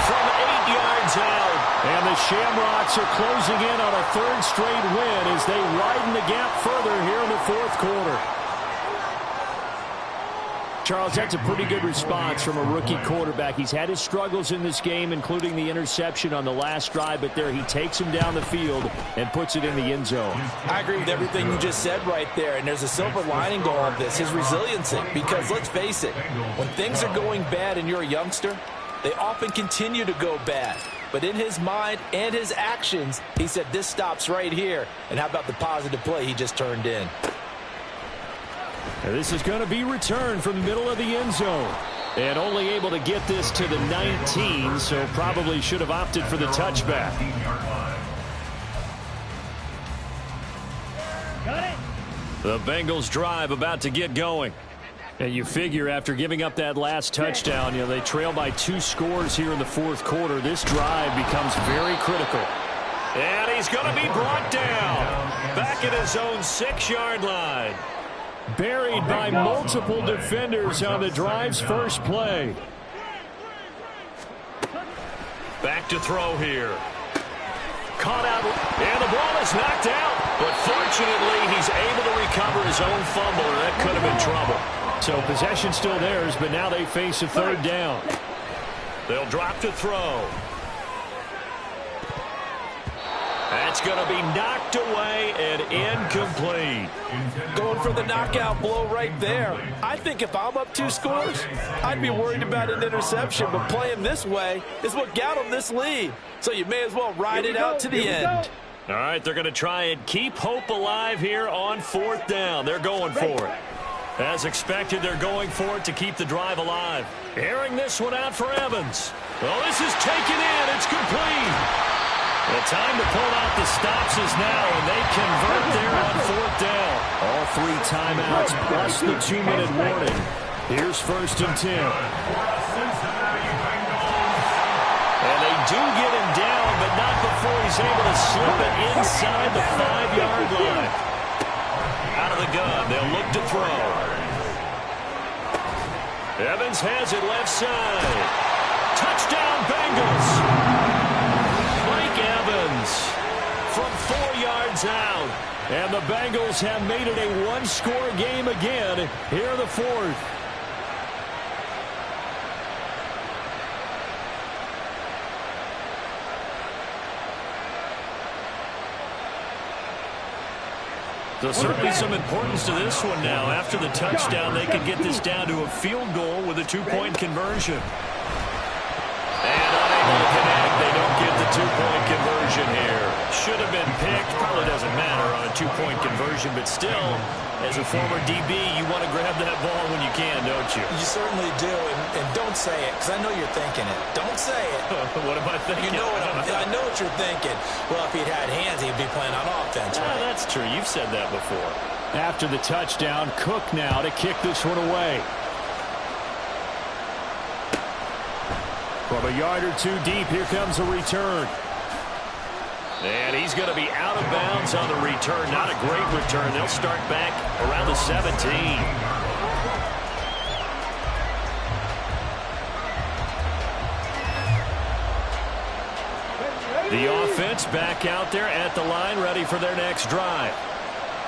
from 8 yards out. And the Shamrocks are closing in on a 3rd straight win as they widen the gap further here in the 4th quarter. Charles, that's a pretty good response from a rookie quarterback. He's had his struggles in this game, including the interception on the last drive, but there he takes him down the field and puts it in the end zone. I agree with everything you just said right there, and there's a silver lining to all of this, his resiliency, because let's face it, when things are going bad and you're a youngster, they often continue to go bad. But in his mind and his actions, he said this stops right here. And how about the positive play he just turned in? And this is going to be returned from the middle of the end zone. And only able to get this to the 19, so probably should have opted for the touchback. The Bengals drive about to get going. And you figure after giving up that last touchdown, they trail by 2 scores here in the 4th quarter. This drive becomes very critical. And he's going to be brought down back at his own 6-yard line. Buried by multiple defenders on the drive's first play. Back to throw here. Caught out, and the ball is knocked out. But fortunately, he's able to recover his own fumble, or that could have been trouble. So possession still theirs, but now they face a third down. They'll drop to throw. That's going to be knocked away and incomplete. Going for the knockout blow right there. I think if I'm up 2 scores, I'd be worried about an interception, but playing this way is what got them this lead. So you may as well ride it out to the end. All right, they're going to try and keep hope alive here on 4th down. They're going for it. As expected, they're going for it to keep the drive alive. Airing this one out for Evans. Well, this is taken in. It's complete. The time to pull out the stops is now, and they convert there on 4th down. All 3 timeouts plus the 2-minute warning. Here's 1st and 10. And they do get him down, but not before he's able to slip it inside the 5-yard line. Out of the gun, they'll look to throw. Evans has it left side. Touchdown, Bengals. Evans from 4 yards out. And the Bengals have made it a 1-score game again here in the 4th. There's certainly some importance to this one now. After the touchdown, they could get this down to a field goal with a 2-point conversion. And unable to connect. They don't get the 2-point conversion here. Should have been picked. Probably doesn't matter on a 2-point conversion, but still, as a former DB, you want to grab that ball when you can, don't you? You certainly do, and don't say it, because I know you're thinking it. Don't say it. What am I thinking? You know I know what you're thinking. Well, if he'd had hands, he'd be playing on offense. Right? That's true. You've said that before. After the touchdown, Cook now to kick this one away. From a yard or 2 deep, here comes a return. And he's going to be out of bounds on the return. Not a great return. They'll start back around the 17. The offense back out there at the line, ready for their next drive.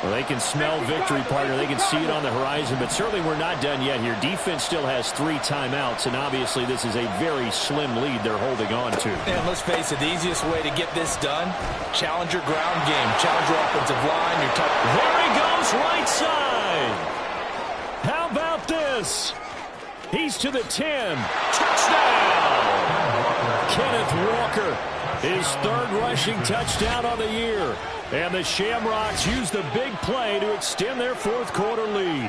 Well, they can smell victory, partner. They can see it on the horizon, but certainly we're not done yet here. Defense still has 3 timeouts, and obviously this is a very slim lead they're holding on to. And let's face it, the easiest way to get this done, challenge your ground game, challenge your offensive line. There he goes, right side. How about this? He's to the 10. Touchdown! Kenneth Walker, his 3rd rushing touchdown on the year. And the Shamrocks use the big play to extend their 4th quarter lead.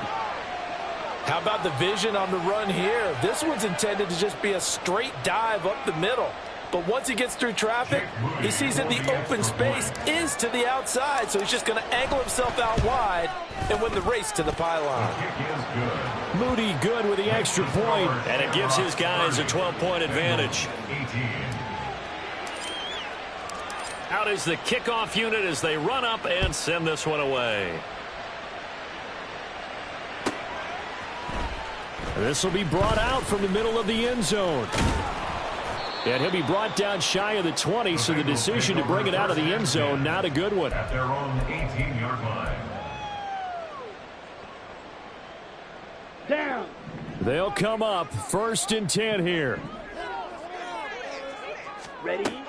How about the vision on the run here? This one's intended to just be a straight dive up the middle. But once he gets through traffic, he sees that the open space is to the outside, so he's just going to angle himself out wide and win the race to the pylon. Moody good with the extra point. And it gives his guys a 12-point advantage. Out is the kickoff unit as they run up and send this one away. This will be brought out from the middle of the end zone. And he'll be brought down shy of the 20, so the decision to bring it out of the end zone, not a good one. At their own 18-yard line. Down. They'll come up 1st and 10 here. Ready?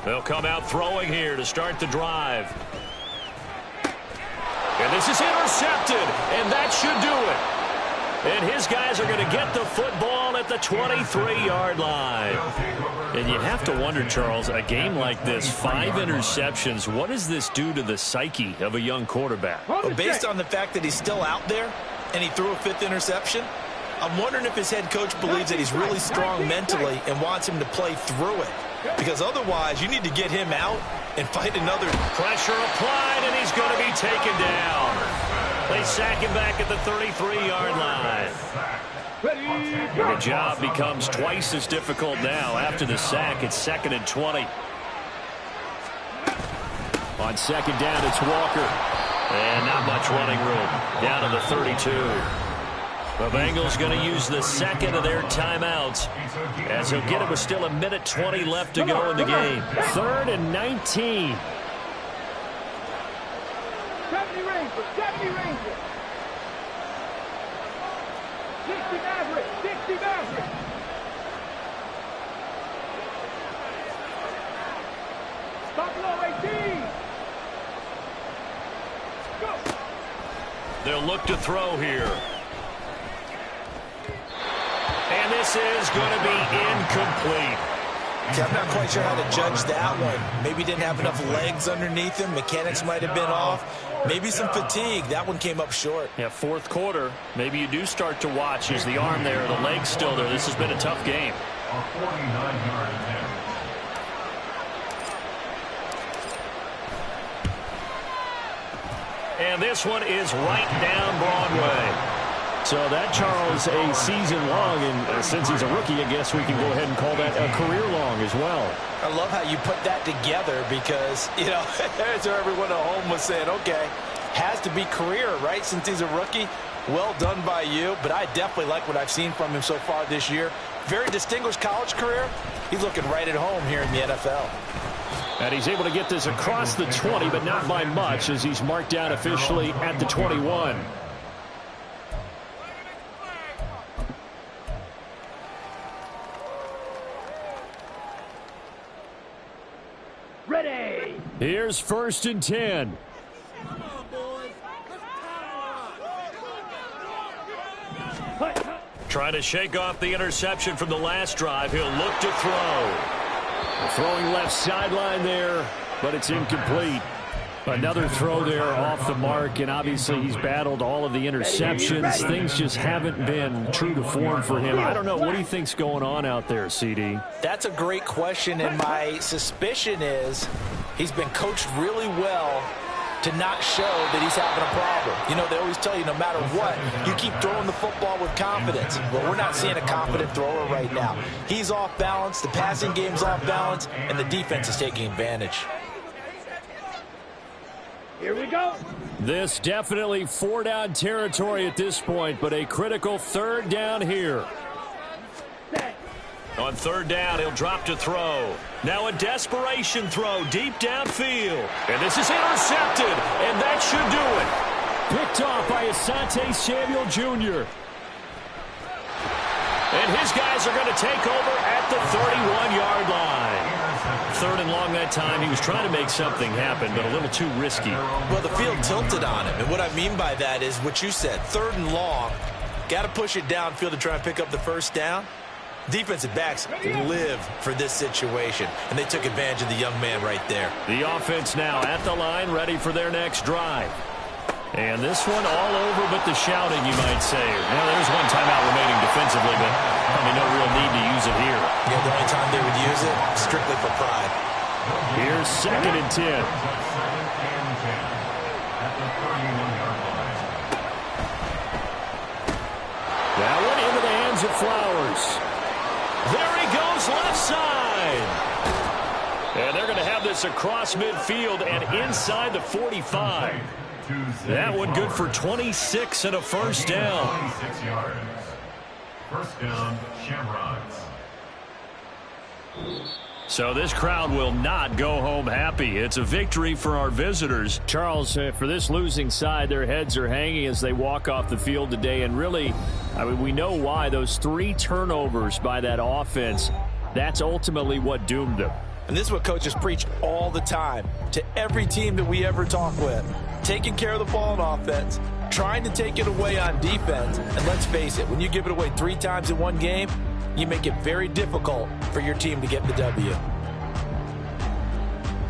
They'll come out throwing here to start the drive. And this is intercepted, and that should do it. And his guys are going to get the football at the 23-yard line. And you have to wonder, Charles, a game like this, 5 interceptions, what does this do to the psyche of a young quarterback? Well, based on the fact that he's still out there and he threw a 5th interception, I'm wondering if his head coach believes that he's really strong mentally and wants him to play through it. Because otherwise, you need to get him out and fight another. Pressure applied, and he's going to be taken down. They sack him back at the 33-yard line. And the job becomes twice as difficult now. After the sack, it's 2nd and 20. On 2nd down, it's Walker. And not much running room. Down to the 32. The Bengals going to use the 2nd of their timeouts as he'll get it with still 1:20 left to go in the game. 3rd and 19. 70 Rangers, 70 Rangers. They'll look to throw here. And this is going to be incomplete. See, I'm not quite sure how to judge that one. Maybe didn't have enough legs underneath him. Mechanics might have been off. Maybe some fatigue. That one came up short. Yeah, fourth quarter. Maybe you do start to watch. Is the arm there, the leg's still there. This has been a tough game. A 49-yard attempt. And this one is right down Broadway. So that, Charles, a season long, and since he's a rookie, I guess we can go ahead and call that a career long as well. I love how you put that together because, you know, so everyone at home was saying, okay, has to be career, right, since he's a rookie. Well done by you, but I definitely like what I've seen from him so far this year. Very distinguished college career. He's looking right at home here in the NFL. And he's able to get this across the 20, but not by much, as he's marked down officially at the 21. Ready. Here's 1st and 10. Trying to shake off the interception from the last drive. He'll look to throw. Throwing left sideline there, but it's incomplete. Another throw there off the mark, and obviously he's battled all of the interceptions. Things just haven't been true to form for him. I don't know. What do you think's going on out there, CD? That's a great question, and my suspicion is he's been coached really well to not show that he's having a problem. You know, they always tell you no matter what, you keep throwing the football with confidence. Well, we're not seeing a confident thrower right now. He's off balance, the passing game's off balance, and the defense is taking advantage. Here we go. This definitely 4-down territory at this point, but a critical 3rd down here. Set. On 3rd down, he'll drop to throw. Now a desperation throw deep downfield. And this is intercepted, and that should do it. Picked off by Asante Samuel Jr. And his guys are going to take over at the 31-yard line. 3rd and long that time. He was trying to make something happen, but a little too risky. Well, the field tilted on him, and what I mean by that is what you said, 3rd and long. Got to push it downfield to try and pick up the 1st down. Defensive backs live for this situation, and they took advantage of the young man right there. The offense now at the line, ready for their next drive. And this one all over but the shouting, you might say. Now, there's one timeout remaining defensively, but probably no real need to use it here. Yeah, the only time they would use it, strictly for pride. Here's 2nd and 10. That one into the hands of Flowers. There he goes, left side. And they're going to have this across midfield and inside the 45. That one good for 26 and a 1st down. 26 yards. 1st down, Shamrocks. So this crowd will not go home happy. It's a victory for our visitors. Charles, for this losing side, their heads are hanging as they walk off the field today. And really, I mean, we know why. Those 3 turnovers by that offense, that's ultimately what doomed them. And this is what coaches preach all the time to every team that we ever talk with. Taking care of the ball on offense, trying to take it away on defense. And let's face it, when you give it away 3 times in one game, you make it very difficult for your team to get the W.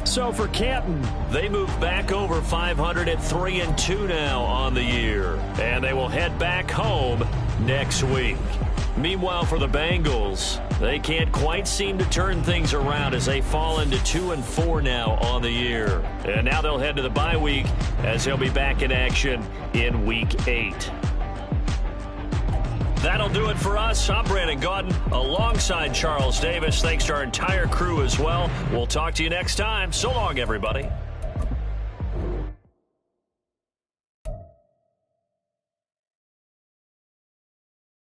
So for Canton, they move back over 500 at 3-2 now on the year. And they will head back home next week. Meanwhile, for the Bengals, they can't quite seem to turn things around as they fall into 2-4 now on the year. And now they'll head to the bye week as they'll be back in action in Week 8. That'll do it for us. I'm Brandon Gaudin alongside Charles Davis. Thanks to our entire crew as well. We'll talk to you next time. So long, everybody.